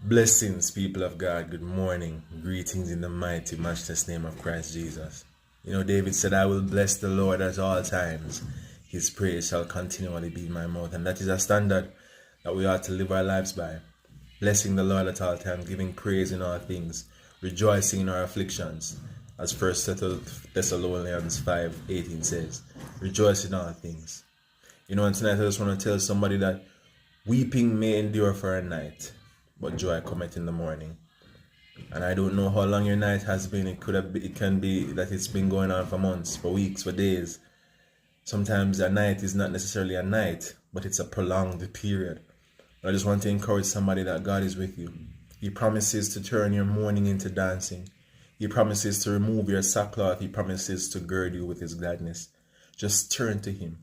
Blessings, people of God. Good morning. Greetings in the mighty, matchless name of Christ Jesus. You know, David said, I will bless the Lord at all times. His praise shall continually be in my mouth. And that is a standard that we ought to live our lives by. Blessing the Lord at all times, giving praise in all things, rejoicing in our afflictions. As 1 Thessalonians 5:18 says, rejoice in all things. You know, and tonight I just want to tell somebody that weeping may endure for a night, but joy cometh in the morning. And I don't know how long your night has been. It can be that it's been going on for months, for weeks, for days. Sometimes a night is not necessarily a night, but it's a prolonged period. I just want to encourage somebody that God is with you. He promises to turn your mourning into dancing. He promises to remove your sackcloth. He promises to gird you with his gladness. Just turn to him.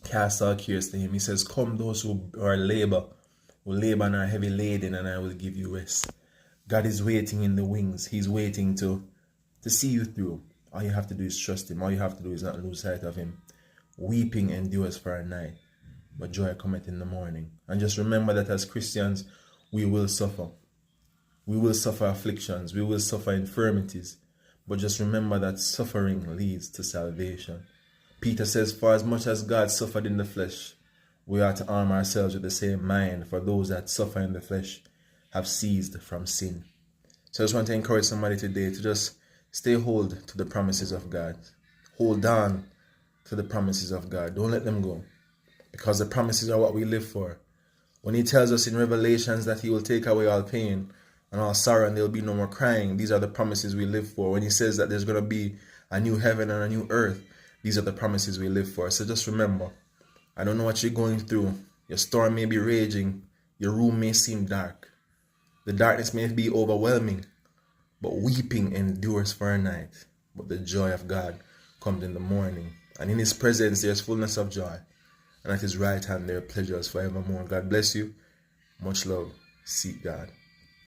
Cast all cares to him. He says, come those who labor and are heavy laden, and I will give you rest. God is waiting in the wings. He's waiting to see you through. All you have to do is trust him. All you have to do is not lose sight of him. Weeping endures for a night, but joy cometh in the morning. And just remember that as Christians, we will suffer. We will suffer afflictions. We will suffer infirmities. But just remember that suffering leads to salvation. Peter says, for as much as God suffered in the flesh, we are to arm ourselves with the same mind, for those that suffer in the flesh have ceased from sin. So I just want to encourage somebody today to just stay hold to the promises of God. Hold on to the promises of God. Don't let them go, because the promises are what we live for. When he tells us in Revelations that he will take away all pain and all sorrow and there will be no more crying, these are the promises we live for. When he says that there's going to be a new heaven and a new earth, these are the promises we live for. So just remember, I don't know what you're going through. Your storm may be raging. Your room may seem dark. The darkness may be overwhelming. But weeping endures for a night. But the joy of God comes in the morning. And in his presence there's fullness of joy. And at his right hand there are pleasures forevermore. God bless you. Much love. Seek God.